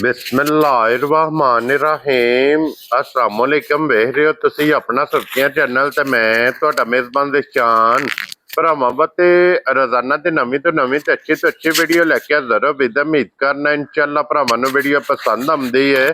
ਬਿਸਮਿल्लाहिर्रहमानिर्रहीम अस्सलामुअलैकुम ਵੇਖ ਰਹੇ ਹੋ ਤੁਸੀਂ ਆਪਣਾ ਸਬਜ਼ੀਆਂ ਚੈਨਲ ਤੇ ਮੈਂ ਤੁਹਾਡਾ ਮੇਜ਼ਬਾਨ ਦਿਸ਼ਾਨ ਭਰਾਵਾਂ ਬਤੇ ਰੋਜ਼ਾਨਾ ਤੇ ਨਵੀਂ ਤੋਂ ਨਵੀਂ ਤੇ ਅੱਛੀ ਵੀਡੀਓ ਲੈ ਕੇ ਹਾਜ਼ਰ ਹਾਂ। ਵਿਦ ਉਮੀਦ ਕਰਨਾ ਇਨਸ਼ਾਅੱਲਾ ਭਰਾਵਾਂ ਨੂੰ ਵੀਡੀਓ ਪਸੰਦ ਆਉਂਦੀ ਹੈ।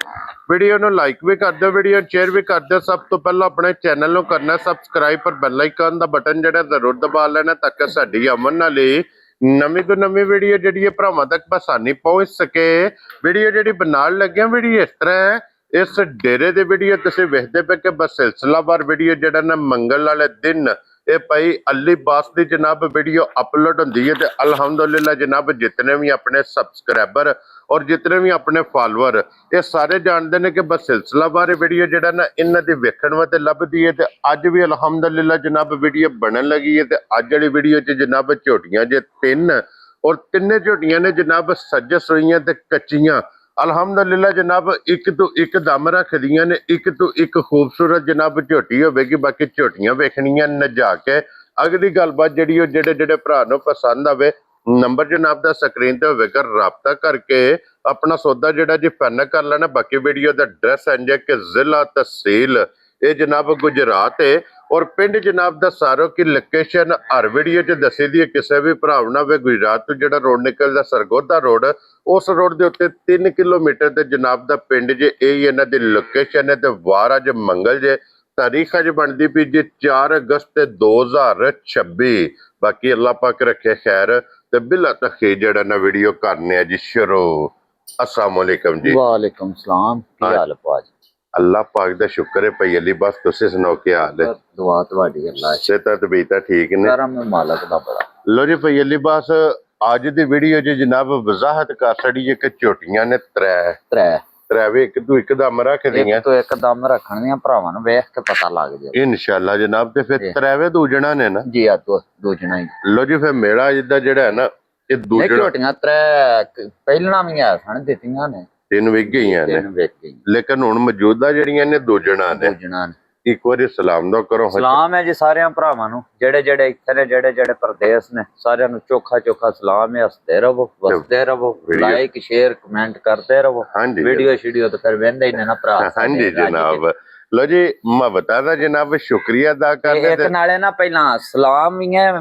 ਵੀਡੀਓ ਨੂੰ ਲਾਈਕ ਵੀ ਕਰ ਦਿਓ, ਵੀਡੀਓ ਸ਼ੇਅਰ ਵੀ ਕਰ ਦਿਓ। ਸਭ ਤੋਂ ਪਹਿਲਾਂ ਆਪਣੇ ਚੈਨਲ ਨੂੰ ਕਰਨਾ ਸਬਸਕ੍ਰਾਈਬ ਪਰ ਬੈਲ ਆਈਕਨ ਦਾ ਬਟਨ ਜਿਹੜਾ ਜ਼ਰੂਰ ਦਬਾ ਲੈਣਾ ਤਾਂ ਕਿ ਸਾਡੀ ਅਮਨ ਵਾਲੀ ਨਵੀਂ ਤੋਂ ਨਵੀਂ ਵੀਡੀਓ ਜਿਹੜੀ ਹੈ ਭਰਾਵਾਂ ਤੱਕ ਆਸਾਨੀ ਪਹੁੰਚ ਸਕੇ। ਵੀਡੀਓ ਜਿਹੜੀ ਬਣਾਉਣ ਲੱਗਿਆ ਵੀਡੀਓ ਇਸ ਤਰ੍ਹਾਂ ਹੈ, ਇਸ ਡੇਰੇ ਦੇ ਵੀਡੀਓ ਤੁਸੀਂ ਵੇਖਦੇ ਪਏ ਕਿ ਬਸ ਸਿਲਸਿਲਾਵਾਰ ਵੀਡੀਓ ਜਿਹੜਾ ਨਾ ਮੰਗਲ ਵਾਲੇ ਦਿਨ ਇਹ ਭਾਈ ਅਲੀ ਬਾਸ ਦੀ ਜਨਾਬ ਵੀਡੀਓ ਅਪਲੋਡ ਹੁੰਦੀ ਹੈ। ਤੇ ਅਲਹਮਦੁਲਿल्लाह ਜਨਾਬ ਜਿਤਨੇ ਵੀ ਆਪਣੇ ਸਬਸਕ੍ਰਾਈਬਰ ਔਰ ਜਿਤਨੇ ਵੀ ਆਪਣੇ ਫਾਲੋਅਰ ਇਹ ਸਾਰੇ ਜਾਣਦੇ ਨੇ ਕਿ ਬਸ ਸਿਲਸਿਲਾਵਾਰ ਵੀਡੀਓ ਜਿਹੜਾ ਨਾ ਇਹਨਾਂ ਦੀ ਵੇਖਣ ਵਾਸਤੇ ਲੱਭਦੀ ਹੈ। ਤੇ ਅੱਜ ਵੀ ਅਲਹਮਦੁਲਿल्लाह ਜਨਾਬ ਵੀਡੀਓ ਬਣਨ ਲੱਗੀ ਹੈ। ਤੇ ਅੱਜ ਵਾਲੀ ਵੀਡੀਓ 'ਚ ਜਨਾਬ ਝੋਟੀਆਂ ਜੇ ਤਿੰਨ ਔਰ ਤਿੰਨੇ ਝੋਟੀਆਂ ਨੇ ਜਨਾਬ ਸੱਜਸ ਹੋਈਆਂ ਤੇ ਕੱਚੀਆਂ ਅਲਹਮਦੁਲਿल्लाह ਜਨਾਬ ਇੱਕ ਤੋਂ ਇੱਕ ਦਮ ਰੱਖਦੀਆਂ ਨੇ, ਇੱਕ ਤੋਂ ਇੱਕ ਖੂਬਸੂਰਤ ਜਨਾਬ ਝੋਟੀ ਹੋਵੇਗੀ। ਬਾਕੀ ਝੋਟੀਆਂ ਵੇਖਣੀਆਂ ਨਜਾ ਕੇ ਅਗਲੀ ਗੱਲਬਾਤ ਜਿਹੜੀ ਉਹ ਜਿਹੜੇ ਭਰਾ ਨੂੰ ਪਸੰਦ ਆਵੇ ਨੰਬਰ ਜਨਾਬ ਦਾ ਸਕਰੀਨ ਤੇ ਹੋਵੇਗਾ, ਰਾਬਤਾ ਕਰਕੇ ਆਪਣਾ ਸੌਦਾ ਜਿਹੜਾ ਜੀ ਫਾਈਨਲ ਕਰ ਲੈਣਾ। ਬਾਕੀ ਵੀਡੀਓ ਦਾ ਐਡਰੈਸ ਹੈ ਕਿ ਜ਼ਿਲ੍ਹਾ ਤਹਿਸੀਲ ਇਹ ਜਨਾਬ ਗੁਜਰਾਤ ਹੈ ਔਰ ਪਿੰਡ ਜਨਾਬ ਦਾ ਸਾਰੋ ਕੀ ਲੋਕੇਸ਼ਨ ਹਰ ਵੀਡੀਓ 'ਚ ਦੱਸੀ ਦੀ ਹੈ। ਕਿਸੇ ਵੀ ਭਰਾ ਨਾਲ ਵੇ ਗੁਜਰਾਤ ਤੋਂ ਜਿਹੜਾ ਰੋਡ ਨਿਕਲਦਾ ਸਰਗੋਦਾ ਰੋਡ ਉਸ ਰੋਡ ਦੇ ਉੱਤੇ 3 ਕਿਲੋਮੀਟਰ ਤੇ ਜਨਾਬ ਦਾ ਪਿੰਡ ਜੇ ਇਹ ਇਹਨਾਂ ਦੀ ਲੋਕੇਸ਼ਨ ਹੈ। ਤੇ ਵਾਰ ਅੱਜ ਮੰਗਲ ਜੇ ਤਾਰੀਖ ਅੱਜ ਬਣਦੀ ਪਈ ਜੀ 4 ਅਗਸਤ 2026। ਬਾਕੀ ਅੱਲਾਹ ਪਾਕ ਰੱਖੇ ਖੈਰ ਤੇ ਬਿਲਾ ਤਖੀ ਜਿਹੜਾ ਨਾ ਵੀਡੀਓ ਕਰਨੇ ਆ ਜੀ ਸ਼ੁਰੂ। अस्सलाम वालेकुम जी। वालेकुम सलाम। ਕੀ ਹਾਲ ਹੈ ਭਾਜੀ? ਅੱਲਾਹ ਪਾਕ ਦਾ ਸ਼ੁਕਰ ਹੈ ਭਈ ਅਲੀ ਬਸ ਤੁਸੀਂ ਸੁਣਾਓ ਕੀ ਹਾਲ ਹੈ? ਦੁਆ ਤੁਹਾਡੀ ਅੱਲਾਹ ਸਿਹਤਾਂ ਤਬੀਅਤਾਂ ਠੀਕ ਨੇ? ਕਰਮ ਮਾਲਕ ਦਾ ਬੜਾ। ਲੋ ਜੀ ਭਈ ਅਲੀ ਬਸ ਅੱਜ ਦੀ ਵੀਡੀਓ 'ਚ ਜਨਾਬ ਵਜ਼ਾਹਤ ਕਰ ਛੜੀ ਹੈ ਕਿ ਝੋਟੀਆਂ ਨੇ ਤਰੇ ਵੇ ਇੱਕ ਤੋਂ ਇੱਕਦਮ ਰੱਖਦੀਆਂ ਇੱਕ ਤੋਂ ਇੱਕਦਮ ਰੱਖਣੀਆਂ ਭਰਾਵਾਂ ਨੂੰ ਵੇਖ ਕੇ ਪਤਾ ਲੱਗ ਜਾਏ ਇਨਸ਼ਾਅੱਲਾ ਜਨਾਬ। ਤੇ ਫਿਰ ਤਰਾਵੇ ਦੂਜਣਾ ਨੇ ਨਾ ਜੀ ਆ ਦੂਜਣਾ ਹੀ। ਲੋ ਜੀ ਫਿਰ ਮੇਰਾ ਜਿੱਦਾਂ ਜਿਹੜਾ ਹੈ ਨਾ ਇਹ ਦੂਜਣਾ ਝੋਟੀਆਂ ਤਰੇ ਪਹਿਲਣਾ ਵੀ ਆ ਸਣ ਦਿੱਤੀਆਂ ਨੇ, ਤਿੰਨ ਵਿਕ ਗਈਆਂ ਨੇ ਲੇਕਿਨ ਹੁਣ ਮੌਜੂਦਾ ਜਿਹੜੀਆਂ ਨੇ ਦੂਜਣਾ ਨੇ। ਇੱਕ ਵਾਰੀ ਸਲਾਮ ਦਾ ਕਰੋ। ਸਲਾਮ ਹੈ ਜੀ ਸਾਰਿਆਂ ਭਰਾਵਾਂ ਨੂੰ ਜਿਹੜੇ ਇੱਥੇ ਨੇ, ਜਿਹੜੇ ਪ੍ਰਦੇਸ਼ ਨੇ, ਸਾਰਿਆਂ ਨੂੰ ਚੋਖਾ ਸਲਾਮ ਹੈ। ਹੱਸਦੇ ਰਹੋ, ਵਸਦੇ ਰਹੋ, ਲਾਈਕ ਸ਼ੇਅਰ ਕਮੈਂਟ ਕਰਦੇ ਰਹੋ। ਵੀਡੀਓ ਸ਼ੀਡੀਓ ਤਾਂ ਫਿਰ ਵਹਿੰਦੇ ਹੀ ਨੇ ਨਾ ਭਰਾ। ਹਾਂਜੀ ਜਨਾਬ। लो जी मैं बता दा जनाब शुक्रिया अदा कर एक नाले ना पहला सलाम ही है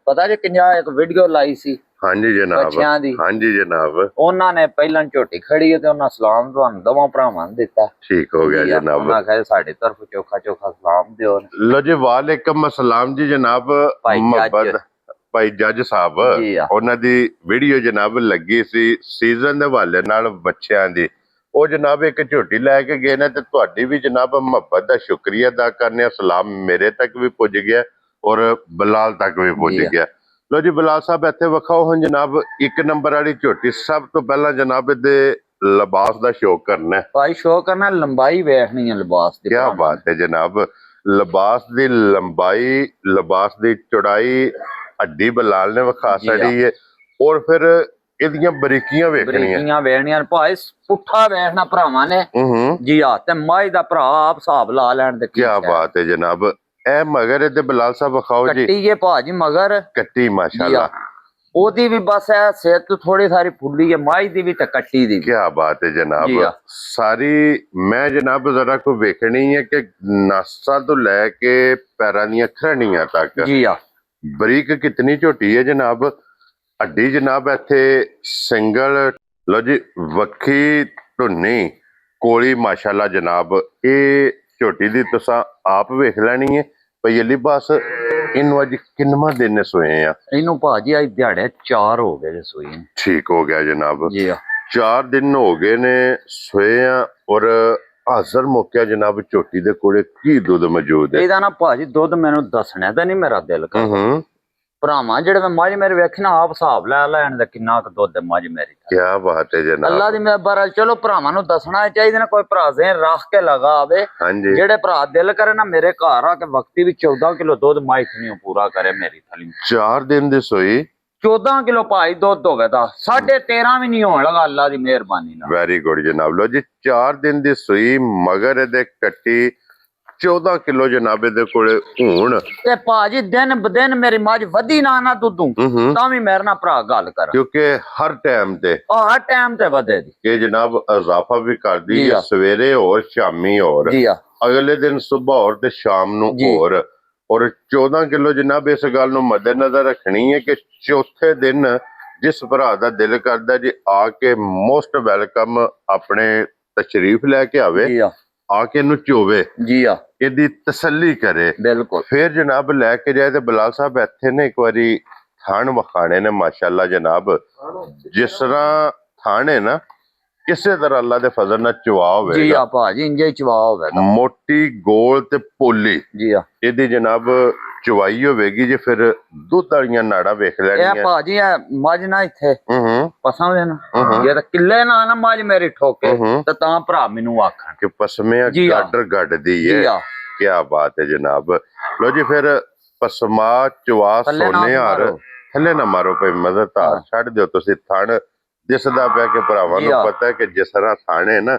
पता जे किंजा एक वीडियो लाई सी। हाँ जी जनाब। हाँ जी जनाब। ਉਹਨਾਂ ਨੇ ਪਹਿਲਾਂ ਝੋਟੀ ਖੜੀ ਤੇ ਉਹਨਾਂ ਸਲਾਮ ਤੁਹਾਨੂੰ ਦੋਵਾਂ ਭਰਾਵਾਂ ਨੂੰ ਦਿੱਤਾ। ਠੀਕ हो गया जनाब। ਉਹਨਾਂ ਕਹੇ ਸਾਡੇ ਤਰਫ ਚੋਖਾ ਸਲਾਮ ਦਿਓ। लो जी वालेकुम अस्सलाम जी जनाब। ਭਾਈ ਜੱਜ ਸਾਹਿਬ ਉਹਨਾਂ ਦੀ ਵੀਡੀਓ ਜਨਾਬ ਲੱਗੀ ਸੀ ਸੀਜ਼ਨ ਦੇ ਹਵਾਲੇ ਨਾਲ ਬੱਚਿਆਂ ਦੀ। ਉਹ ਜਨਾਬ ਇੱਕ ਝੋਟੀ ਲੈ ਕੇ ਗਏ ਨੇ ਤੇ ਤੁਹਾਡੀ ਵੀ ਜਨਾਬ ਮੁਹੱਬਤ ਦਾ ਸ਼ੁਕਰੀਆ ਅਦਾ ਕਰਨੇ ਆ। ਸਲਾਮ ਮੇਰੇ ਤੱਕ ਵੀ ਪੁੱਜ ਗਿਆ ਔਰ ਬਲਾਲ ਤੱਕ ਵੀ ਪੁੱਜ ਗਿਆ। ਲੋ ਜੀ ਬਲਾਲ ਸਾਹਿਬ ਇੱਥੇ ਵਿਖਾਓ ਹੁਣ ਜਨਾਬ ਇੱਕ ਨੰਬਰ ਵਾਲੀ ਝੋਟੀ। ਸਭ ਤੋਂ ਪਹਿਲਾਂ ਜਨਾਬ ਇਹਦੇ ਲਿਬਾਸ ਦਾ ਸ਼ੌਕ ਕਰਨਾ ਭਾਈ। ਸ਼ੌਕ ਕਰਨਾ ਲੰਬਾਈ ਵੇਖਣੀ ਹੈ ਲਿਬਾਸ ਦੀ। ਕੀ ਬਾਤ ਹੈ ਜਨਾਬ। ਲਿਬਾਸ ਦੀ ਲੰਬਾਈ, ਲਿਬਾਸ ਦੀ ਚੌੜਾਈ ਹੱਡੀ ਬਲਾਲ ਨੇ ਵਿਖਾ ਛੜੀ ਹੈ ਔਰ ਫਿਰ ਇਹਦੀਆਂ ਬਰੀਕੀਆਂ ਵੇਖਣੀਆਂ ਭਾਈ। ਪੁੱਠਾ ਵੇਖਣਾ ਭਰਾਵਾਂ ਨੇ ਜੀ ਆ ਤੇ ਮਾਈ ਦਾ ਭਰਾ ਆਪ ਹਿਸਾਬ ਲਾ ਲੈਣ ਦੇ। ਕੀ ਬਾਤ ਹੈ ਜਨਾਬ। ਇਹ ਮਗਰ ਇਹਦੇ ਬਲਾਲ ਸਾਹਿਬ ਵਿਖਾਓ ਜੀ। ਕੱਟੀ ਹੈ ਭਾਜੀ ਮਗਰ, ਕੱਟੀ ਮਾਸ਼ਾਅੱਲਾ। ਉਹਦੀ ਵੀ ਬਸ ਹੈ ਸਿਹਤ ਥੋੜੀ ਸਾਰੀ ਫੁੱਲੀ ਹੈ, ਮਾਈ ਦੀ ਵੀ ਤੇ ਕੱਟੀ ਦੀ ਵੀ। ਕੀ ਬਾਤ ਹੈ ਜਨਾਬ। ਸਾਰੀ ਮੈਂ ਜਨਾਬ ਜ਼ਰਾ ਕੋ ਵੇਖਣੀ ਹੈ ਕਿ ਨਾਸਾਂ ਤੋਂ ਲੈ ਕੇ ਪੈਰਾਂ ਦੀਆਂ ਖਰਣੀਆਂ ਤੱਕ ਜੀ ਆ ਬਰੀਕ ਕਿਤਨੀ ਝੋਟੀ ਹੈ ਜਨਾਬ। ਹੱਡੀ ਜਨਾਬ ਇੱਥੇ ਸਿੰਗਲ। ਲੋ ਜੀ ਵੱਖੀ ਧੁੰਨੀ ਕੋਲੀ ਮਾਸ਼ਾਅੱਲਾ ਜਨਾਬ। ਇਹ ਝੋਟੀ ਦੀ ਤੁਸੀਂ ਆਪ ਵੇਖ ਲੈਣੀ ਹੈ ਭਈ ਅਲੀ ਬਸ। ਇਹਨੂੰ ਅੱਜ ਕਿੰਨਵਾਂ ਦਿਨ ਸੋਏ ਆ? ਇਹਨੂੰ ਭਾਜੀ ਅੱਜ ਦਿਹਾੜੇ 4 ਹੋ ਗਏ ਸੋਏ। ਠੀਕ ਹੋ ਗਿਆ ਜਨਾਬ ਜੀ। 4 ਦਿਨ ਹੋ ਗਏ ਨੇ ਸੋਏ ਆ ਔਰ ਹਾਜ਼ਰ ਮੌਕਿਆ ਜਨਾਬ ਝੋਟੀ ਦੇ ਕੋਲੇ ਕੀ ਦੁੱਧ ਮੌਜੂਦ ਹੈ? ਇਹਦਾ ਨਾ ਭਾਜੀ ਦੁੱਧ ਮੈਨੂੰ ਦੱਸਣਾ ਤਾਂ ਨਹੀਂ ਮੇਰਾ ਦਿਲ ਕਰਦਾ। ਭਰਾਵਾਂ ਜਿਹੜੇ ਮੈਂ ਮੱਝ ਮੇਰੇ ਵੇਖੇ ਨਾ ਆਪ ਹਿਸਾਬ ਲੈ ਲੈਣ ਦਾ ਕਿੰਨਾ ਕੁ ਦੁੱਧ ਮੱਝ ਮੇਰੀ। ਕੀ ਬਾਤ ਹੈ ਜਨਾਬ। ਅੱਲਾ ਦੀ ਮਿਹਰਬਾਨੀ। ਚਲੋ ਭਰਾਵਾਂ ਨੂੰ ਦੱਸਣਾ ਚਾਹੀਦਾ ਨਾ, ਕੋਈ ਭਰਾ ਜ਼ਹਿਨ ਰੱਖ ਕੇ ਲਗਾ ਆਵੇ। ਜਿਹੜੇ ਭਰਾ ਦਿਲ ਕਰੇ ਨਾ ਮੇਰੇ ਘਰ ਆ ਕੇ ਵਕਤੀ ਵੀ 14 ਕਿਲੋ ਦੁੱਧ ਮਾਈ ਥਣੀ ਪੂਰਾ ਕਰੇ ਮੇਰੀ ਥਲੀ। 4 ਦਿਨ ਦੀ ਸੋਈ 14 ਕਿਲੋ ਭਾਈ ਦੁੱਧ ਹੋਵੇ ਤਾਂ 13.5 ਵੀ ਨਹੀਂ ਹੋਣ ਲਗਾ ਅੱਲਾ ਦੀ ਮਿਹਰਬਾਨੀ ਨਾਲ। ਵੈਰੀ ਗੁੱਡ ਜਨਾਬ। ਲੋ ਜੀ 4 ਦਿਨ ਦੀ ਸੂਈ ਮਗਰ ਇਹਦੇ ਕੱਟੀ 14 ਕਿਲੋ ਜਨਾਬ ਇਹਦੇ ਕੋਲੇ ਹੁਣ ਤੇ ਭਾਜੀ ਦਿਨ ਬਦਿਨ ਮੇਰੀ ਮੱਝ ਵਧੀ ਨਾ ਦੁੱਧੂ ਤਾਂ ਵੀ ਮੇਰੇ ਨਾਲ ਭਰਾ ਗੱਲ ਕਰ, ਕਿਉਂਕਿ ਹਰ ਟਾਈਮ ਤੇ ਹਰ ਟਾਈਮ ਤੇ ਵਧੇ ਦੀ ਇਹ ਜਨਾਬ ਇਜ਼ਾਫਾ ਵੀ ਕਰਦੀ ਜੀ ਹੈ, ਆ। ਸਵੇਰੇ ਹੋਰ ਸ਼ਾਮੀ ਹੋਰ, ਜੀ ਆ ਅਗਲੇ ਦਿਨ ਸਵੇਰ ਹੋਰ ਤੇ ਸ਼ਾਮ ਨੂੰ ਜੀ। ਹੋਰ। ਔਰ 14 ਕਿਲੋ ਜਨਾਬ ਇਸ ਗੱਲ ਨੂੰ ਮੱਦੇਨਜ਼ਰ ਰੱਖਣੀ ਹੈ ਕਿ ਚੌਥੇ ਦਿਨ ਜਿਸ ਭਰਾ ਦਾ ਦਿਲ ਕਰਦਾ ਜੀ ਆ ਕੇ ਮੋਸਟ ਵੈਲਕਮ ਆਪਣੇ ਤਸ਼ਰੀਫ ਲੈ ਕੇ ਆਵੇ, ਜੀ ਆ ਕੇ ਇਹਨੂੰ ਚੋਵੇ, ਜੀ ਆ ਇਹਦੀ ਤਸੱਲੀ ਕਰੇ, ਬਿਲਕੁਲ ਫਿਰ ਜਨਾਬ ਲੈ ਕੇ ਜਾਏ। ਤੇ ਬਲਾਲ ਸਾਹਿਬ ਇੱਥੇ ਨੇ ਇੱਕ ਵਾਰੀ ਥਾਣ ਵਿਖਾਣੇ ਨੇ ਮਾਸ਼ਾਅੱਲਾ ਜਨਾਬ, ਜਿਸ ਤਰ੍ਹਾਂ ਥਾਣ ਹੈ ਨਾ ਕਿਸੇ ਤਰ੍ਹਾਂ ਅੱਲਾ ਦੇ ਫਜ਼ਲ ਨਾਲ ਚਵਾ ਜੀ ਹੋਵੇਗਾ, ਆ ਭਾਜੀ ਇੰਜੇ ਚਵਾ ਹੋਵੇਗਾ, ਮੋਟੀ ਗੋਲ ਤੇ ਪੋਲੀ ਜੀ ਆ ਇਹਦੀ ਜਨਾਬ ਚਵਾਈ ਹੋਵੇਗੀ ਜੇ। ਫਿਰ ਦੁੱਧ ਵਾਲੀਆਂ ਨਾੜਾਂ ਵੇਖ ਇਹ ਲੈਣੀਆਂ। ਭਾਜੀ ਇਹ ਮੱਝ ਨਾ ਇੱਥੇ ਹੂੰ ਪਸੰਦ ਹੈ ਨਾ, ਜੇ ਤਾਂ ਕਿੱਲੇ ਨਾ ਮੱਝ ਮੇਰੀ ਠੋਕੇ ਹੂੰ ਤੇ ਤਾਂ ਭਰਾ ਮੈਨੂੰ ਆਖਣ ਕਿ ਪਸਮਿਆ ਜੀ ਆ। ਗਾਡਰ ਗੱਡਦੀ ਜੀ ਹੈ। ਆ ਕੀ ਬਾਤ ਹੈ ਜਨਾਬ। ਲੋ ਜੀ ਫਿਰ ਪਸਮਾ ਚਵਾ ਥੱਲੇ ਨਾ ਸੋਨੇ ਹਾਰ ਮਾਰੋ। ਥੱਲੇ ਨਾ ਮਾਰੋ ਭਾਈ, ਮਦਦ ਧਾਰ ਛੱਡ ਦਿਓ ਤੁਸੀਂ। ਥਣ ਦਿਸਦਾ ਪਿਆ ਕਿ ਭਰਾਵਾਂ ਜੀ ਨੂੰ ਆ। ਪਤਾ ਹੈ ਕਿ ਜਿਸ ਤਰ੍ਹਾਂ ਥਣ ਹੈ ਨਾ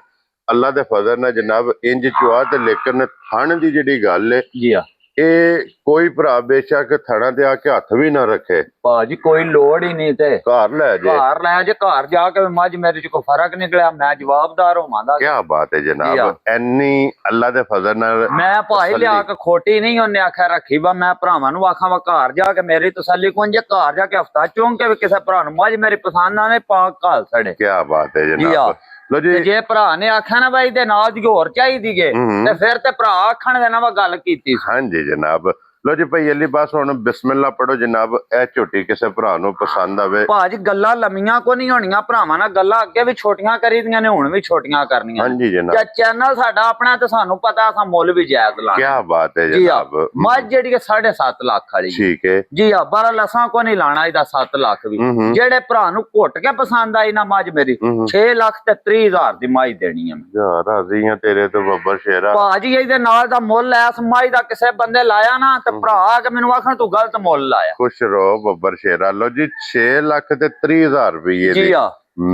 ਅੱਲਾ ਦੇ ਫਜ਼ਲ ਨਾਲ ਜਨਾਬ ਇੰਜ ਚਵਾ, ਤੇ ਲੇਕਿਨ ਥਣ ਦੀ ਜਿਹੜੀ ਗੱਲ ਹੈ ਜੀ ਆ ਇਹ ਕੋਈ ਭਰਾ ਬੇਸ਼ੱਕ ਥਣਾਂ ਤੇ ਆ ਕੇ ਹੱਥ ਵੀ ਨਾ ਰੱਖੇ, ਭਾਜੀ ਕੋਈ ਲੋੜ ਹੀ ਨਹੀਂ ਤੇ ਘਰ ਲੈ ਜੇ। ਘਰ ਲੈ ਜੇ, ਘਰ ਜਾ ਕੇ ਮੱਝ ਮੇਰੇ ਚ ਕੋਈ ਫਰਕ ਨਿਕਲਿਆ ਮੈਂ ਜਵਾਬਦਾਰ ਹੋਵਾਂਗਾ। ਕੀ ਬਾਤ ਹੈ ਜੀ ਆ। ਜਨਾਬ, ਐਨੀ ਅੱਲਾ ਦੇ ਫਜ਼ਲ ਨਾਲ ਮੈਂ ਭਾਈ ਲਿਆ ਕੇ ਖੋਟੀ ਨਹੀਂ ਉਹਨੇ ਆਖਿਆ ਰੱਖੀ, ਬਾ ਮੈਂ ਭਰਾਵਾਂ ਨੂੰ ਆਖਾਂ ਵਾ ਘਰ ਜਾ ਕੇ ਮੇਰੀ ਤਸੱਲੀ ਕੋਣ, ਜੇ ਘਰ ਜਾ ਕੇ ਹਫਤਾ ਚੁੰਗ ਕੇ ਵੀ ਕਿਸੇ ਭਰਾ ਨੂੰ ਮੱਝ ਮੇਰੀ ਪਸੰਦ ਨਾ ਨੇ ਪਾਕ ਘਾਲ ਛੜੇ। ਕੀ ਬਾਤ ਹੈ ਜੀ ਆ। ਜਨਾਬ। ਲੋ ਤੇ ਜੀ ਜੇ ਭਰਾ ਨੇ ਆਖਿਆ ਨਾ ਬਾਈ ਦੇ ਨਾਲ ਦੀ ਹੋਰ ਚਾਹੀਦੀ ਗੇ ਤੇ ਫਿਰ ਤੇ ਭਰਾ ਆਖਣ ਦੇ ਨਾ ਵਾ ਗੱਲ ਕੀਤੀ ਸੀ। ਹਾਂਜੀ ਜਨਾਬ। ਲੋ ਜੀ ਭਾਈ ਅਲੀ ਬਸ ਹੁਣ ਬਿਸਮਿਲ੍ਲਾ ਪੜੋ ਜਨਾਬ। ਇਹ ਝੋਟੀ ਕਿਸੇ ਭਰਾ ਨੂੰ ਪਸੰਦ ਆਵੇ। ਭਾਜੀ ਗੱਲਾਂ ਲੰਮੀਆਂ ਕੋ ਨਹੀਂ ਹੋਣੀਆਂ ਭਰਾਵਾਂ ਨਾਲ, ਗੱਲਾਂ ਅੱਗੇ ਵੀ ਛੋਟੀਆਂ ਕਰੀਦੀਆਂ ਨੇ ਹੁਣ ਵੀ ਛੋਟੀਆਂ ਕਰਨੀਆਂ। ਹਾਂਜੀ ਜਨਾਬ। ਜਾਂ ਚੈਨਲ ਸਾਡਾ ਆਪਣਾ ਤੇ ਸਾਨੂੰ ਪਤਾ ਅਸਾਂ ਮੁੱਲ ਵੀ ਜਾਇਜ਼ ਲਾਣਾ। ਕੀ ਬਾਤ ਹੈ ਜੀ ਆ। ਜਨਾਬ। ਮੱਝ ਜਿਹੜੀ 7.5 ਲੱਖ ਵਾਲੀ ਠੀਕ ਹੈ ਜੀ ਆ, 12 ਲੱਖਾਂ ਕੋ ਨਹੀਂ ਲਾਣਾ ਇਹਦਾ 7 ਲੱਖ ਵੀ। ਜਿਹੜੇ ਭਰਾ ਨੂੰ ਘੁੱਟ ਕੇ ਪਸੰਦ ਆਈ ਨਾ ਮੱਝ ਮੇਰੀ 6 ਲੱਖ ਤੇ 30,000 ਦੀ ਮੱਝ ਦੇਣੀ ਹੈ ਮੈਂ। ਯਾਰ ਰਾਜ਼ੀ ਆ ਤੇਰੇ ਤੋਂ ਬੱਬਰ ਸ਼ੇਰਾ। ਭਾਜੀ ਇਹਦੇ ਨਾਲ ਦਾ ਮੁੱਲ ਐਸ ਮੱਝ ਦਾ ਕਿਸੇ ਬੰਦੇ ਲਾਇਆ ਨਾ ਤੇ ਭਰਾ ਆ ਕੇ ਮੈਨੂੰ ਆਖਣ ਤੂੰ ਗਲਤ ਮੁੱਲ ਲਾਇਆ। ਖੁਸ਼ ਰਹੋ ਬੱਬਰ ਸ਼ੇਰਾ। ਲੋ ਜੀ 6 ਲੱਖ ਤੇ 30,000 ਰੁਪਏ ਜੀ ਦੀ ਆ।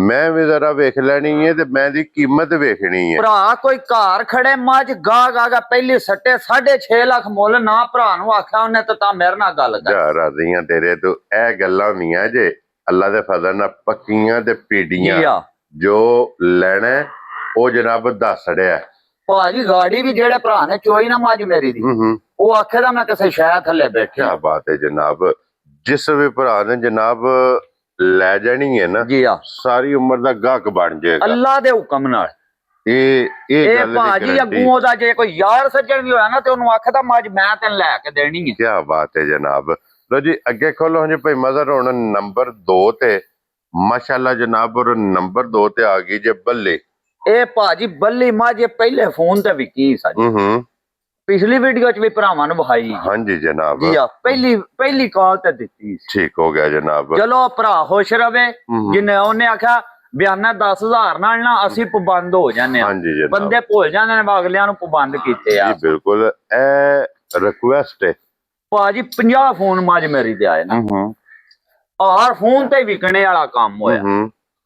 ਮੈਂ ਵੀ ਜ਼ਰਾ ਵੇਖ ਲੈਣੀ ਹੈ ਤੇ ਮੈਂ ਦੀ ਕੀਮਤ ਵੇਖਣੀ ਹੈ। ਭਰਾ ਕੋਈ ਘਰ ਖੜੇ ਮੱਝ ਗਾ ਗਾ ਪਹਿਲੀ ਸੱਟੇ 6.5 ਲੱਖ ਮੁੱਲ ਨਾ ਭਰਾ ਨੂੰ ਆਖਿਆ ਉਹਨੇ ਤਾਂ ਮੇਰੇ ਨਾਲ ਗੱਲ ਕਰ। ਯਾਰ ਰਾਜ਼ੀ ਆ ਤੇਰੇ ਤੋਂ। ਇਹ ਗੱਲਾਂ ਹੁੰਦੀਆਂ ਜੇ ਅੱਲਾ ਦੇ ਫਜ਼ਲ ਨਾਲ ਪੱਕੀਆਂ ਤੇ ਪੀੜੀਆਂ। ਜੀ ਆ। ਜੋ ਲੈਣਾ ਉਹ ਜਨਾਬ ਦੱਸ ਰਿਹਾ। ਭਾਜੀ ਗਾੜੀ ਵੀ ਜਿਹੜੇ ਭਰਾ ਨੇ ਚੋਈ ਨਾ ਮੱਝ ਮੇਰੀ ਦੀ ਉਹ ਆਖੇ ਦਾ ਮੈਂ ਕਿਸੇ ਸ਼ਹਿਰ ਥੱਲੇ ਬੈਠਿਆ। ਕੀ ਬਾਤ ਹੈ ਜਨਾਬ। ਜਿਸ ਵੀ ਭਰਾ ਨੇ ਜਨਾਬ ਲੈ ਜਾਣੀ ਹੈ ਨਾ ਜੀ ਆ, ਸਾਰੀ ਉਮਰ ਦਾ ਗਾਹਕ ਬਣ ਜਾਏਗਾ ਅੱਲਾ ਦੇ ਹੁਕਮ ਨਾਲ। ਇਹ ਗੱਲ ਦੀ ਭਾਜੀ ਗਾਰੰਟੀ। ਅੱਗੋਂ ਦਾ ਜੇ ਕੋਈ ਯਾਰ ਸੱਜਣ ਵੀ ਹੋਇਆ ਨਾ ਤੇ ਉਹਨੂੰ ਆਖਦਾ ਮੱਝ ਮੈਂ ਤੈਨੂੰ ਲੈ ਕੇ ਦੇਣੀ ਹੈ। ਕੀ ਬਾਤ ਹੈ ਜਨਾਬ। ਲੋ ਜੀ ਅੱਗੇ ਖੋਲੋ ਜੀ ਭਾਈ ਮਜ਼ਰ ਹੁਣ ਨੰਬਰ 2 ਤੇ ਮਾਸ਼ਾਅੱਲਾ ਜਨਾਬ। ਔਰ ਨੰਬਰ 2 ਤੇ ਆ ਗਈ ਜੇ ਬੱਲੇ। ਇਹ ਭਾਜੀ ਬੱਲੀ ਮੱਝ ਪਹਿਲੇ ਫੋਨ ਤੇ ਵਿਕੀ ਸਾਡੀ, ਪਿਛਲੀ ਵੀਡੀਓ ਚ ਵੀ ਭਰਾਵਾਂ ਨੂੰ ਵਿਖਾਈ। ਹਾਂਜੀ ਜਨਾਬ। ਜੀ ਆ, ਪਹਿਲੀ ਕਾਲ ਤੇ ਦਿੱਤੀ ਸੀ। ਠੀਕ ਹੋ ਗਿਆ ਜਨਾਬ। ਚਲੋ ਭਰਾ ਖੁਸ਼ ਰਵੇ। ਜਿੰਨੇ ਉਹਨੇ ਆਖਿਆ ਬਿਆਨਾ 10,000 ਨਾਲ ਨਾ ਅਸੀਂ ਪਾਬੰਦ ਹੋ ਜਾਂਦੇ ਆ। ਹਾਂਜੀ ਜਨਾਬ। ਬੰਦੇ ਭੁੱਲ ਜਾਂਦੇ ਨੇ ਅਗਲਿਆਂ ਨੂੰ ਪਾਬੰਦ ਕੀਤੇ ਆ। ਜੀ ਬਿਲਕੁਲ ਇਹ ਰਿਕੁਐਸਟ ਹੈ ਭਾਜੀ 50 ਫੋਨ ਮੱਝ ਮੇਰੀ ਤੇ ਆਏ ਨਾ, ਔਰ ਫੋਨ ਤੇ ਵਿਕਣੇ ਵਾਲਾ ਕੰਮ ਹੋਇਆ।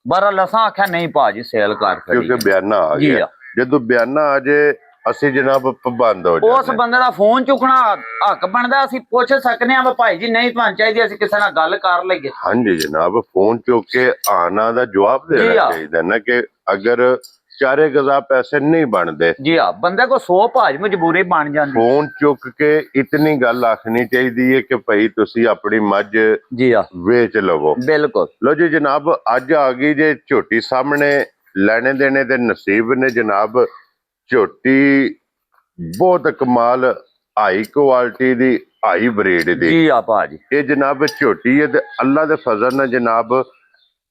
12 ਲੱਖਾਂ ਆਖਿਆ ਨਹੀਂ ਭਾਜੀ ਸੇਲ ਕਰ ਖੜੀ ਕਿਉਂਕਿ ਬਿਆਨਾ ਆ ਜੀ ਗਿਆ। ਆ। ਜਦੋਂ ਬਿਆਨਾ ਆ ਜੇ ਅਸੀਂ ਜਨਾਬ ਪਾਬੰਦ ਹੋ ਜਾਂਦੇ। ਉਸ ਬੰਦੇ ਦਾ ਫੋਨ ਚੁੱਕਣਾ ਹੱਕ ਬਣਦਾ। ਅਸੀਂ ਪੁੱਛ ਸਕਨੇ ਆ ਭਾਈ ਜੀ ਨਹੀਂ ਤੁਹਾਨੂੰ ਚਾਹੀਦੀ, ਅਸੀਂ ਕਿਸੇ ਨਾਲ ਗੱਲ ਕਰ ਲਈਏ। ਹਾਂਜੀ ਜਨਾਬ। ਫੋਨ ਚੁੱਕ ਕੇ ਆਣਾ ਦਾ ਜਵਾਬ ਦੇਣਾ ਚਾਹੀਦਾ ਨਾ ਕਿ ਅਗਰ ਚਾਰੇ ਗਜ਼ਾ ਪੈਸੇ ਨਹੀਂ ਬਣਦੇ। ਜੀ ਆ, ਬੰਦੇ ਕੋ 100 ਭਾਜ ਮਜਬੂਰੀ ਬਣ ਜਾਂਦੀ। ਫੋਨ ਚੁੱਕ ਕੇ ਇਤਨੀ ਗੱਲ ਆਖਣੀ ਚਾਹੀਦੀ ਹੈ ਕਿ ਭਾਈ ਤੁਸੀਂ ਆਪਣੀ ਮੱਝ ਜੀ ਆ ਵੇਚ ਲਵੋ। ਬਿਲਕੁਲ। ਲੋ ਜੀ ਜਨਾਬ ਅੱਜ ਆ ਗਈ ਜੇ ਝੋਟੀ ਸਾਹਮਣੇ। ਲੈਣੇ ਦੇਣੇ ਦੇ ਨਸੀਬ ਨੇ ਜਨਾਬ। ਝੋਟੀ ਬਹੁਤ ਕਮਾਲ ਹਾਈ ਕੁਆਲਿਟੀ ਦੀ, ਹਾਈ ਬਰੀਡ ਦੀ। ਜੀ ਆ ਭਾਜੀ। ਇਹ ਜਨਾਬ ਝੋਟੀ ਹੈ ਤੇ ਅੱਲਾ ਦੇ ਫਜ਼ਲ ਨਾਲ ਜਨਾਬ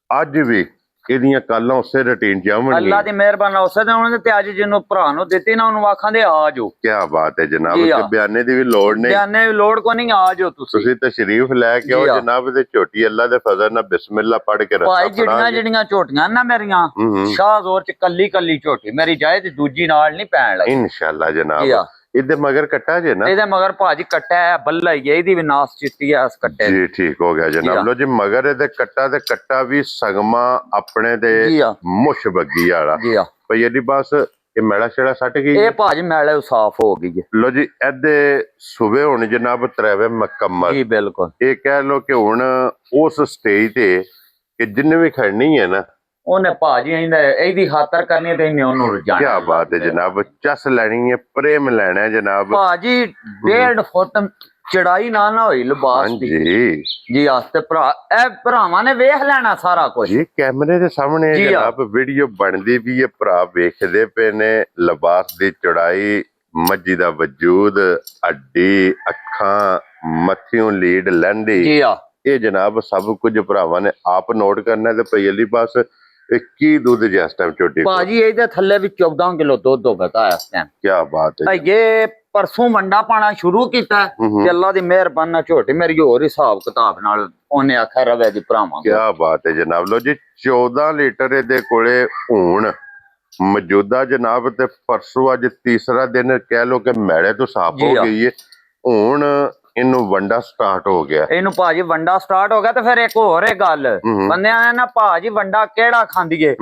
ਅੱਜ ਵੀ ਇਹਦੀਆਂ ਕਾਲਾਂ ਉਸੇ ਰੂਟੀਨ ਚ ਆਉਣਗੀਆਂ। ਅੱਲਾ ਦੀ ਮਿਹਰਬਾਨੀ ਉਸੇ ਦਿਨ ਉਹਨੇ ਤੇ ਅੱਜ ਜਿਹਨੂੰ ਭਰਾ ਨੂੰ ਦਿੱਤੀ ਨਾ ਉਹਨੂੰ ਆਖਾਂ ਦੇ ਆ ਜਾਓ। ਕੀ ਬਾਤ ਹੈ ਜਨਾਬ। ਤੇ ਬਿਆਨੇ ਦੀ ਵੀ ਲੋੜ ਨਹੀਂ। ਬਿਆਨੇ ਦੀ ਲੋੜ ਕੋ ਨਹੀਂ, ਆ ਜਾਓ ਤੁਸੀਂ ਤਸ਼ਰੀਫ ਲੈ ਕੇ ਆਓ ਜਨਾਬ। ਤੇ ਝੋਟੀ ਅੱਲਾ ਦੇ ਫਜ਼ਲ ਨਾਲ ਬਿਸਮਿਲ੍ਲਾ ਪੜ ਕੇ ਰੱਖਾ। ਭਾਈ ਜਿਹੜੀਆਂ ਝੋਟੀਆਂ ਨਾ ਮੇਰੀਆਂ ਸ਼ਾਹ ਜ਼ੋਰ ਚ ਕੱਲੀ ਝੋਟੀ ਮੇਰੀ ਜਾਏ ਤੇ ਦੂਜੀ ਨਾਲ ਨਹੀਂ ਪੈਣ ਲੱਗੀ ਇਨਸ਼ਾਅੱਲਾ ਜਨਾਬ। ਇਹਦੇ ਮਗਰ ਕੱਟਾ ਜੇ ਨਾ। ਇਹਦੇ ਮਗਰ ਭਾਜੀ ਕੱਟਾ ਹੈ ਬੱਲਾ ਹੀ ਹੈ, ਇਹਦੀ ਵੀ ਨਾਸ ਚਿੱਟੀ ਹੈ ਇਸ ਕੱਟੇ ਜੀ। ਠੀਕ ਹੋ ਗਿਆ ਜਨਾਬ। ਲੋ ਜੀ ਮਗਰ ਇਹਦੇ ਕੱਟਾ ਤੇ ਕੱਟਾ ਵੀ ਸਗਮਾ ਆਪਣੇ ਦੇ ਮੁਸ਼ ਬੱਗੀ ਵਾਲਾ। ਜੀ ਆ ਭਈ ਇਹਦੀ ਬਸ ਇਹ ਮੈਲਾ ਛੇੜਾ ਸੱਟ ਗਈ ਇਹ ਭਾਜੀ ਮੈਲੇ ਸਾਫ਼ ਹੋ ਗਈ ਜੀ। ਲੋ ਜੀ ਇਹਦੇ ਸੂਬੇ ਹੁਣ ਜਨਾਬ ਤਰੇਵੇ ਮੁਕੰਮਲ ਜੀ ਬਿਲਕੁਲ। ਇਹ ਕਹਿ ਲੋ ਕਿ ਹੁਣ ਉਸ ਸਟੇਜ ਤੇ ਕਿ ਜਿੰਨੇ ਵੀ ਖੜਨੀ ਹੈ ਨਾ ਉਹਨੇ ਭਾਜੀ ਇਹਦੀ ਖਾਤਰ ਕਰਨੀ ਤੇ ਇਹਨੇ ਉਹਨੂੰ ਰਜਾਣਾ। ਕੀ ਬਾਤ ਹੈ ਜਨਾਬ। ਚੱਸ ਲੈਣੀ ਹੈ, ਪ੍ਰੇਮ ਲੈਣਾ ਹੈ ਜਨਾਬ। ਭਾਜੀ 1.5 ਫੁੱਟ ਚੜਾਈ ਨਾ ਹੋਈ ਲਿਬਾਸ ਦੀ ਹਾਂਜੀ ਜੀ। ਆਸਤੇ ਭਰਾ ਇਹ ਭਰਾਵਾਂ ਨੇ ਵੇਖ ਲੈਣਾ ਸਾਰਾ ਕੁਝ ਜੀ ਕੈਮਰੇ ਦੇ ਸਾਹਮਣੇ ਜਨਾਬ ਵੀਡੀਓ ਬਣਦੀ ਵੀ ਹੈ। ਭਰਾ ਵੇਖਦੇ ਪਏ ਨੇ ਲਿਬਾਸ ਦੀ ਚੌੜਾਈ, ਮੱਝੀ ਦਾ ਵਜੂਦ, ਅੱਡੀ, ਅੱਖਾਂ, ਮੱਥਿਓਂ ਲੀਡ ਲੰਡੀ ਜੀ ਆ। ਇਹ ਜਨਾਬ ਸਭ ਕੁਝ ਭਰਾਵਾਂ ਨੇ ਆਪ ਨੋਟ ਕਰਨਾ ਤੇ ਪਈਲੀ ਬਸ ਕੀ ਦੁੱਧ ਜਿਸ ਟਾਈਮ ਝੋਟੀ ਭਾਜੀ ਇਹਦੇ ਥੱਲੇ ਵੀ 14 ਕਿਲੋ ਦੁੱਧ ਹੋ ਗਿਆ ਇਸ ਟਾਈਮ। ਕੀ ਬਾਤ ਹੈ। ਇਹ ਪਰਸੋਂ ਵੰਡਾ ਪਾਣਾ ਸ਼ੁਰੂ ਕੀਤਾ ਤੇ ਅੱਲਾ ਦੀ ਮਿਹਰਬਾਨੀ ਨਾਲ ਝੋਟੀ ਮੇਰੀ ਹੋਰ ਹਿਸਾਬ ਕਿਤਾਬ ਨਾਲ ਉਹਨੇ ਆਖਿਆ ਰਵੇ ਦੀ ਭਰਾਵਾਂ। ਕੀ ਬਾਤ ਹੈ ਜਨਾਬ। ਲੋ ਜੀ 14 ਲੀਟਰ ਇਹਦੇ ਕੋਲੇ ਹੁਣ ਮੌਜੂਦਾ ਜਨਾਬ ਤੇ ਪਰਸੋਂ ਅੱਜ ਤੀਸਰਾ ਦਿਨ ਕਹਿ ਲੋ ਕਿ ਮੈਲੇ ਤੋਂ ਸਾਫ਼ ਹੋ ਗਈ ਹੈ। ਹੁਣ ਇਹਨੂੰ ਵੰਡਾ ਸਟਾਰਟ ਹੋ ਗਿਆ। ਇਹਨੂੰ ਭਾਜੀ ਵੰਡਾ ਸਟਾਰਟ ਹੋ ਗਿਆ ਤੇ ਫਿਰ ਇੱਕ ਹੋਰ ਇਹ ਗੱਲ ਬੰਦਿਆਂ ਨੇ ਨਾ ਭਾਜੀ ਵੰਡਾ ਕਿਹੜਾ ਖਾਂਦੀਏ।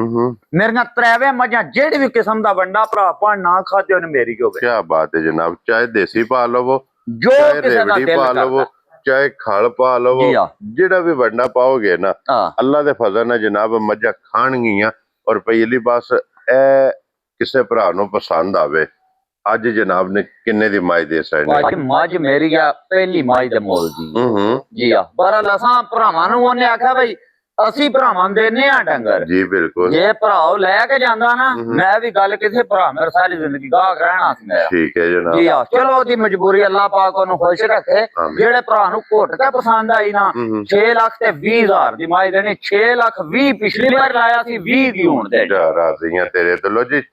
ਮੇਰੀਆਂ 3 ਮੱਝਾਂ ਜਿਹੜੀ ਵੀ ਕਿਸਮ ਦਾ ਵੰਡਾ ਭਰਾ ਪਾ ਨਾ ਖਾਦੇ ਉਹਨੇ ਮੇਰੀ ਹੋਵੇ। ਕੀ ਬਾਤ ਹੈ ਜਨਾਬ। ਚਾਹੇ ਦੇਸੀ ਪਾ ਲਵੋ, ਜੋ ਕਿਸੇ ਦਾ ਦਿਲ ਪਾ ਲਵੋ, ਚਾਹੇ ਖਲ ਪਾ ਲਵੋ, ਜਿਹੜਾ ਵੀ ਵੰਡਾ ਪਾਓਗੇ ਨਾ ਅੱਲਾ ਦੇ ਫਜ਼ਲ ਨਾਲ ਜਨਾਬ ਮੱਝਾਂ ਖਾਣਗੀਆਂ। ਔਰ ਪਹਿਲੀ ਬਸ ਇਹ ਕਿਸੇ ਭਰਾ ਨੂੰ ਪਸੰਦ ਆਵੇ। ਅੱਜ ਜਨਾਬ ਨੇ ਕਿੰਨੇ ਦੀ ਮਾਈ ਦੇ ਸਕਦੇ? ਮੱਝ ਮੇਰੀ ਆ ਪਹਿਲੀ ਮਾਈ ਦੇ ਮੋਲ ਦੀ ਜੀ ਆ। ਪਰ ਲਸਾਂ ਭਰਾਵਾਂ ਨੂੰ ਉਹਨੇ ਆਖਿਆ ਬਈ ਅਸੀਂ ਭਰਾਵਾਂ ਦੇਨੇ ਆ ਡੰਗਰ। ਜੀ ਬਿਲਕੁਲ। ਜੇ ਭਰਾ ਲੈ ਕੇ ਜਾਂਦਾ ਨਾ ਮੈਂ ਵੀ ਗੱਲ ਕਿਸੇ ਭਰਾ ਮੇਰੇ ਸਾਰੀ ਜ਼ਿੰਦਗੀ ਗਾਹਕ ਰਹਿਣਾ ਸੀ ਮੇਰਾ। ਠੀਕ ਹੈ ਜਨਾਬ। ਜੀ ਆ। ਚਲੋ ਉਹਦੀ ਮਜਬੂਰੀ ਅੱਲਾਹ ਪਾਕ ਉਹਨੂੰ ਖੁਸ਼ ਰੱਖੇ। ਜਿਹੜੇ ਭਰਾ ਨੂੰ ਘੁੱਟ ਕੇ ਪਸੰਦ ਆਈ ਨਾ 6 ਲੱਖ ਤੇ 20,000 ਦੀ ਮਾਈ ਦੇਣੀ। 6 ਲੱਖ 20 ਪਿਛਲੀ ਵਾਰ ਲਾਇਆ ਸੀ 20 ਦੀ ਹੋਣ ਦੇ ਰਾਜ਼ੀਆਂ ਤੇਰੇ ਤੋਂ। ਲੋ ਜੀ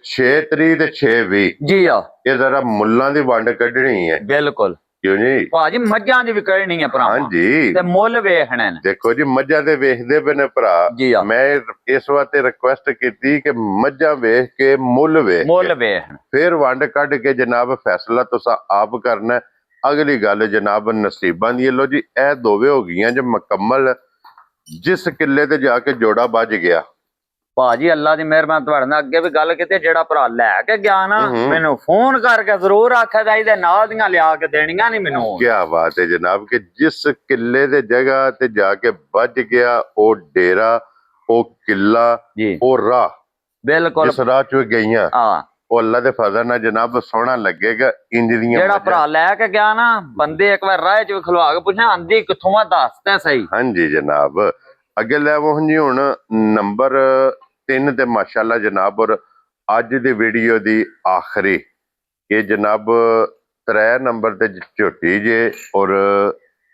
6 ਤਰੀਕ ਤੇ 6/20 ਜੀ ਆ। ਇਹ ਜ਼ਰਾ ਮੁੱਲਾਂ ਦੀ ਵੰਡ ਕੱਢਣੀ ਹੈ। ਬਿਲਕੁਲ। ਕਿਉਂ ਜੀ ਭਾਜੀ ਮੱਝਾਂ ਦੀ ਵੀ ਕੱਢਣੀ ਹੈ ਭਰਾ। ਹਾਂਜੀ ਤੇ ਮੁੱਲ ਵੇਖਣੇ ਨੇ। ਦੇਖੋ ਜੀ ਮੱਝਾਂ ਦੇ ਵੇਖਦੇ ਪਏ ਨੇ ਭਰਾ। ਮੈਂ ਇਸ ਵਾਸਤੇ ਰਿਕੁਐਸਟ ਕੀਤੀ ਕਿ ਮੱਝਾਂ ਵੇਖ ਕੇ ਮੁੱਲ ਵੇਖ ਫਿਰ ਵੰਡ ਕੱਢ ਕੇ ਜਨਾਬ ਫੈਸਲਾ ਤੁਸੀਂ ਆਪ ਕਰਨਾ। ਅਗਲੀ ਗੱਲ ਜਨਾਬ ਨਸੀਬਾਂ ਦੀ। ਲੋ ਜੀ ਇਹ ਦੋਵੇਂ ਹੋ ਗਈਆਂ ਜੇ ਮੁਕੰਮਲ। ਜਿਸ ਕਿੱਲੇ ਤੇ ਜਾ ਕੇ ਜੋੜਾ ਵੱਜ ਗਿਆ ਭਾਜੀ ਅੱਲਾ ਦੀ ਮਿਹਰਬਾਨੀ ਤੁਹਾਡੇ ਨਾਲ ਅੱਗੇ ਵੀ ਗੱਲ ਕੀਤੀ। ਜਿਹੜਾ ਭਰਾ ਲੈ ਕੇ ਗਿਆ ਨਾ ਮੈਨੂੰ ਫੋਨ ਕਰਕੇ ਜ਼ਰੂਰ ਆਖਿਆ ਚਾਹੀਦਾ ਨਾਲ ਦੀਆਂ ਲਿਆ ਕੇ ਦੇਣੀਆਂ ਨਹੀਂ ਮੈਨੂੰ। ਕੀ ਬਾਤ ਹੈ ਜਨਾਬ ਕਿ ਜਿਸ ਕਿੱਲੇ ਦੇ ਜਗ੍ਹਾ ਤੇ ਜਾ ਕੇ ਵੱਜ ਗਿਆ ਉਹ ਡੇਰਾ, ਉਹ ਕਿੱਲਾ, ਉਹ ਰਾਹ ਬਿਲਕੁਲ ਜਿਸ ਰਾਹ ਚ ਗਈਆਂ ਉਹ ਅੱਲਾ ਦੇ ਫਜ਼ਲ ਨਾਲ ਜਨਾਬ ਸੋਹਣਾ ਲੱਗੇਗਾ। ਇੰਜ ਦੀਆਂ ਜਿਹੜਾ ਭਰਾ ਲੈ ਕੇ ਗਿਆ ਨਾ ਬੰਦੇ ਇੱਕ ਵਾਰ ਰਾਹ ਚ ਵੀ ਖਲਵਾ ਕੇ ਪੁੱਛਿਆ ਆਂਦੀ ਕਿੱਥੋਂ ਆ ਦੱਸਦਾ ਸਹੀ। ਹਾਂਜੀ ਜਨਾਬ। ਅੱਗੇ ਲੈ ਉਹ ਜੀ ਹੁਣ ਨੰਬਰ 3 ਤੇ ਮਾਸ਼ਾਅੱਲਾ ਜਨਾਬ। ਔਰ ਅੱਜ ਦੀ ਵੀਡੀਓ ਦੀ ਆਖਰੀ ਇਹ ਜਨਾਬ 3 ਨੰਬਰ ਤੇ ਝੋਟੀ ਜੇ। ਔਰ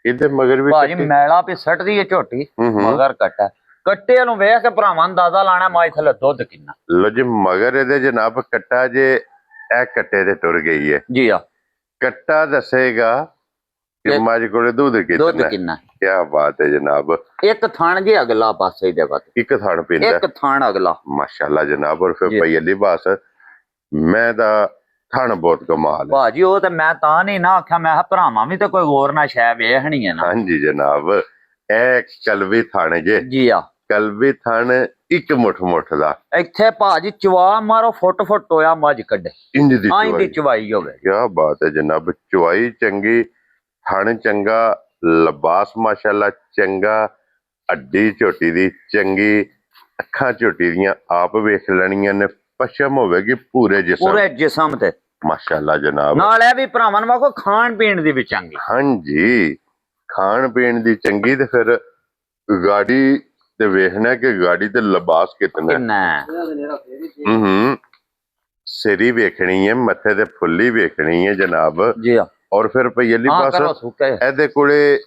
ਇਹਦੇ ਮਗਰ ਵੀ ਭਾਜੀ ਮੈਲਾ ਵੀ ਸੱਟਦੀ ਹੈ ਝੋਟੀ ਮਗਰ ਕੱਟਾ। ਕੱਟੇ ਨੂੰ ਵੇਖ ਕੇ ਭਰਾਵਾਂ ਅੰਦਾਜ਼ਾ ਲਾਣਾ ਮਾਈ ਥੱਲੇ ਦੁੱਧ ਕਿੰਨਾ। ਲੋ ਜੀ ਮਗਰ ਇਹਦੇ ਜਨਾਬ ਕੱਟਾ ਜੇ ਇਹ ਕੱਟੇ ਤੇ ਟੁਰ ਗਈ ਹੈ ਜੀ ਆ। ਕੱਟਾ ਦੱਸੇਗਾ ਕਿ ਮੱਝ ਕੋਲੇ ਦੁੱਧ ਕਿੰਨਾ। ਕੀ ਬਾਤ ਹੈ ਜਨਾਬ। ਇੱਕ ਥਣ ਜੇ ਅਗਲਾ ਪਾਸੇ ਦੇ ਬਾਤ ਇੱਕ ਥਣ ਪਿੰਦਾ ਇੱਕ ਥਣ ਅਗਲਾ ਮਾਸ਼ਾਅੱਲਾ ਜਨਾਬ। ਔਰ ਫਿਰ ਪਈ ਅਲੀ ਬਾਸ ਮੈਂ ਦਾ ਥਣ ਬਹੁਤ ਕਮਾਲ ਹੈ ਭਾਜੀ। ਉਹ ਤੇ ਮੈਂ ਤਾਂ ਨਹੀਂ ਨਾ ਆਖਿਆ ਮੈਂ ਭਰਾਵਾਂ ਵੀ ਤਾਂ ਕੋਈ ਹੋਰ ਨਾ ਸ਼ੈ ਵੇਖਣੀ ਹੈ ਨਾ। ਹਾਂਜੀ ਜਨਾਬ ਇਹ ਕਲਵੀ ਥਣ ਜੇ ਜੀ ਆ। ਕਲਵੀ ਥਣ ਇੱਕ ਮੁੱਠ ਦਾ ਇੱਥੇ ਭਾਜੀ ਚਵਾ ਮਾਰੋ ਫੁੱਟ ਹੋਇਆ ਮੱਝ ਕੱਢੇ ਇੰਜ ਦੀ ਚਵਾਈ ਹੋਵੇ। ਕੀ ਬਾਤ ਹੈ ਜਨਾਬ। ਚਵਾਈ ਚੰਗੀ, ਥਣ ਚੰਗਾ, ਲਿਬਾਸ ਮਾਸ਼ਾਅੱਲਾ ਚੰਗਾ, ਅੱਡੀ ਝੋਟੀ ਦੀ ਚੰਗੀ, ਅੱਖਾਂ ਝੋਟੀ ਦੀਆਂ ਆਪ ਵੇਖ ਲੈਣੀਆਂ ਨੇ। ਪਸ਼ਮ ਹੋਵੇਗੀ ਪੂਰੇ ਜਿਸਮ ਤੇ ਮਾਸ਼ਾਅੱਲਾ ਜਨਾਬ। ਨਾਲ ਇਹ ਵੀ ਭਰਾਵਾਂ ਨੂੰ ਵੇਖੋ ਖਾਣ ਪੀਣ ਦੀ ਵੀ ਚੰਗੀ। ਹਾਂਜੀ ਖਾਣ ਪੀਣ ਦੀ ਚੰਗੀ। ਤੇ ਫਿਰ ਗਾੜੀ ਤੇ ਵੇਖਣਾ ਕਿ ਗਾੜੀ ਤੇ ਲਿਬਾਸ ਕਿੰਨਾ ਸਿਰੀ ਵੇਖਣੀ ਹੈ, ਮੱਥੇ ਤੇ ਫੁੱਲੀ ਵੇਖਣੀ ਹੈ ਜਨਾਬ ਜੀ। ਔਰ ਫਿਰ ਪਈਲੀ ਪਾਸ ਇਹਦੇ ਕੋਲੇ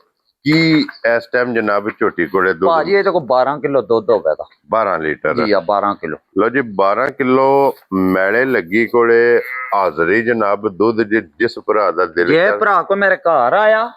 ਕੀ ਇਸ ਟਾਈਮ ਜਨਾਬ ਝੋਟੀ ਕੋਲੇ ਦੁੱਧ ਭਾਜੀ ਇਹਦੇ ਕੋਲ 12 ਕਿਲੋ ਦੁੱਧ ਹੋਵੇਗਾ। 12 ਲੀਟਰ ਜੀ ਆ 12 ਕਿਲੋ। ਲੋ ਜੀ 12 ਕਿਲੋ ਮੈਲੇ ਲੱਗੀ ਕੋਲੇ ਹਾਜ਼ਰੀ ਜਨਾਬ ਦੁੱਧ ਜਿਸ ਭਰਾ ਦਾ ਦਿਲ ਜੇ ਭਰਾ ਕੋ ਮੇਰੇ ਘਰ ਆਇਆ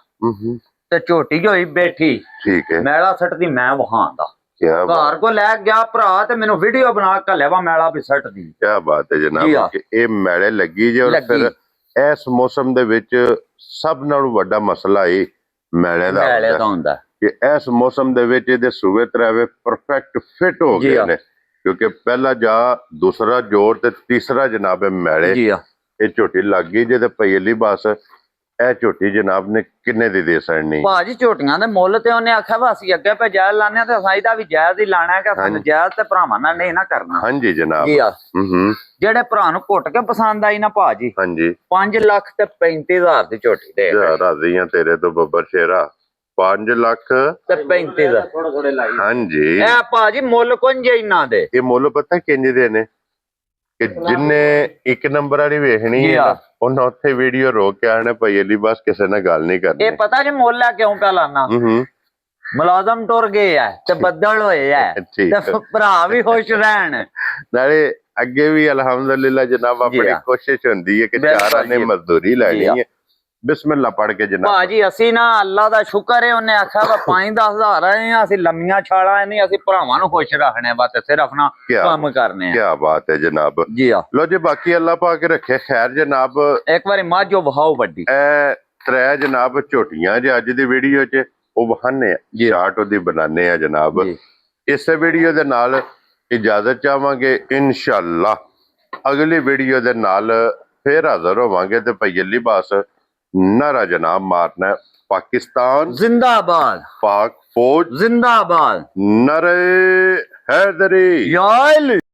ਤੇ ਝੋਟੀ ਹੋਈ ਬੈਠੀ ਠੀਕ ਹੈ ਮੈਲਾ ਸੱਟਦੀ ਮੈਂ ਵਹਾਂਦਾ ਘਰ ਕੋ ਲੈ ਗਿਆ ਭਰਾ ਤੇ ਮੈਨੂੰ ਵੀਡੀਓ ਬਣਾ ਕੇ ਲੈਵਾ ਮੈਲਾ ਵੀ ਸੱਟਦੀ। ਕੀ ਬਾਤ ਹੈ ਜਨਾਬ ਕਿ ਇਹ ਮੈਲੇ ਲੱਗੀ ਜੇ। ਔਰ ਫਿਰ ਇਸ ਮੌਸਮ ਦੇ ਵਿੱਚ ਸਭ ਨਾਲੋਂ ਵੱਡਾ ਮਸਲਾ ਇਹ ਮੈਲੇ ਦਾ ਹੁੰਦਾ ਕਿ ਇਸ ਮੌਸਮ ਦੇ ਵਿੱਚ ਇਹਦੇ ਸੂਬੇ ਤਰਾਵੇ ਪਰਫੈਕਟ ਫਿੱਟ ਹੋ ਗਏ ਨੇ। ਕਿਉਂਕਿ ਪਹਿਲਾ ਜਾ ਦੂਸਰਾ ਜੋਰ ਤੇ ਤੀਸਰਾ ਜਨਾਬ ਇਹ ਮੈਲੇ ਜੀ ਆ ਇਹ ਝੋਟੀ ਲੱਗ ਗਈ ਜੇ ਤੇ ਪਹਿਲੀ ਬਸ ਇਹ ਝੋਟੀ ਜਨਾਬ ਨੇ ਕਿੰਨੇ ਦੀ ਦੇ ਸੜਨੀ ਭਾਜੀ ਝੋਟੀਆਂ ਦੇ ਮੁੱਲ ਤੇ ਉਹਨੇ ਆਖਿਆ ਵਾ ਅਸੀਂ ਅੱਗੇ ਪੇ ਜਾਇਜ਼ ਲਾਣੇ ਤੇ ਅਸਾਂ ਇਹਦਾ ਵੀ ਜਾਇਜ਼ ਹੀ ਲਾਣਾ ਹੈ ਕਿ ਸਾਨੂੰ ਜਾਇਜ਼ ਤੇ ਭਰਾਵਾਂ ਨਾਲ ਨਹੀਂ ਨਾ ਕਰਨਾ ਹਾਂਜੀ ਜਨਾਬ ਜੀ ਆ ਹੂੰ ਜਿਹੜੇ ਭਰਾ ਨੂੰ ਘੁੱਟ ਕੇ ਪਸੰਦ ਆਈ ਨਾ ਭਾਜੀ ਹਾਂਜੀ 5 ਲੱਖ ਤੇ 35,000 ਦੀ ਝੋਟੀ ਦੇ ਰਾਜ਼ੀਆਂ ਤੇਰੇ ਤੋਂ ਬੱਬਰ ਸ਼ੇਰਾ 5 ਲੱਖ ਤੇ 35,000 ਹਾਂਜੀ ਇਹ ਭਾਜੀ ਮੁੱਲ ਕੁੰਝ ਇਹਨਾਂ ਦੇ ਇਹ ਮੁੱਲ ਪਤਾ ਕਿੰਜ ਦੇ ਨੇ ਕਿ ਜਿੰਨੇ ਇੱਕ ਨੰਬਰ ਵਾਲੀ ਵੇਖਣੀ ਜੀ ਹੈ ਆ। ਨਾ, ਉਹਨੇ ਉੱਥੇ ਵੀਡੀਓ ਰੋਕ ਕੇ ਆਣੇ ਭਾਈ ਅਲੀ ਬਸ ਕਿਸੇ ਨਾਲ ਗੱਲ ਨਹੀਂ ਕਰਨੀ ਇਹ ਪਤਾ ਜੀ ਮੁੱਲ ਆ ਕਿਉਂ ਪਿਆ ਲਾਣਾ ਹੂੰ ਮੁਲਾਜ਼ਮ ਟੁਰ ਗਏ ਆ ਤੇ ਬੱਦਲ ਹੋਏ ਆ ਠੀਕ ਤੇ ਭਰਾ ਵੀ ਖੁਸ਼ ਰਹਿਣ ਨਾਲੇ ਅੱਗੇ ਵੀ ਅਲਹਮਦੁਲਿਲਾ ਜਨਾਬ ਜੀ ਆਪਣੀ ਆ। ਕੋਸ਼ਿਸ਼ ਹੁੰਦੀ ਹੈ ਕਿ ਬਿਲਕੁਲ ਚਾਰਾਂ ਨੇ ਜੀ। ਮਜ਼ਦੂਰੀ ਜੀ ਲੈਣੀ ਆ। ਹੈ ਬਿਸਮਿਲ੍ਲਾ ਪੜ ਕੇ ਜਨਾਬ ਭਾਜੀ ਅਸੀਂ ਨਾ ਅੱਲਾ ਦਾ ਸ਼ੁਕਰ ਹੈ ਉਹਨੇ ਆਖਿਆ ਵਾ 5-10,000 ਆਏ ਆ ਅਸੀਂ ਲੰਮੀਆਂ ਛਾਲਾਂ ਨਹੀਂ ਅਸੀਂ ਭਰਾਵਾਂ ਨੂੰ ਖੁਸ਼ ਰੱਖਣੇ ਬਸ ਸਿਰਫ ਨਾ ਕਿਆ ਕੰਮ ਕਰਨੇ ਆ ਕੀ ਬਾਤ ਹੈ ਜਨਾਬ ਜੀ ਆ ਲੋ ਜੀ ਬਾਕੀ ਅੱਲਾਹ ਪਾਕ ਰੱਖੇ ਖੈਰ ਜਨਾਬ ਇੱਕ ਵਾਰੀ ਮਾਝੋ ਵਹਾਓ ਵੱਡੀ ਇਹ ਤਰੇ ਜਨਾਬ ਝੋਟੀਆਂ ਜੇ ਅੱਜ ਦੀ ਵੀਡੀਓ 'ਚ ਉਹ ਬਹਾਨੇ ਜੀ। ਸ਼ਾਰਟ ਉਹਦੀ ਬਣਾਉਂਦੇ ਆ ਜਨਾਬ ਜੀ। ਇਸੇ ਵੀਡੀਓ ਦੇ ਨਾਲ ਇਜਾਜ਼ਤ ਚਾਹਾਂਗੇ ਇਨਸ਼ਾਅੱਲਾ ਅਗਲੀ ਵੀਡੀਓ ਦੇ ਨਾਲ ਫੇਰ ਹਾਜ਼ਰ ਹੋਵਾਂਗੇ ਤੇ ਭਾਈ ਅਲੀ ਬਾਸ ਨਾਰਾ ਜਨਾਬ ਮਾਰਨਾ ਪਾਕਿਸਤਾਨ जिंदाबाद पाक फौज जिंदाबाद नरे हैदरी या अली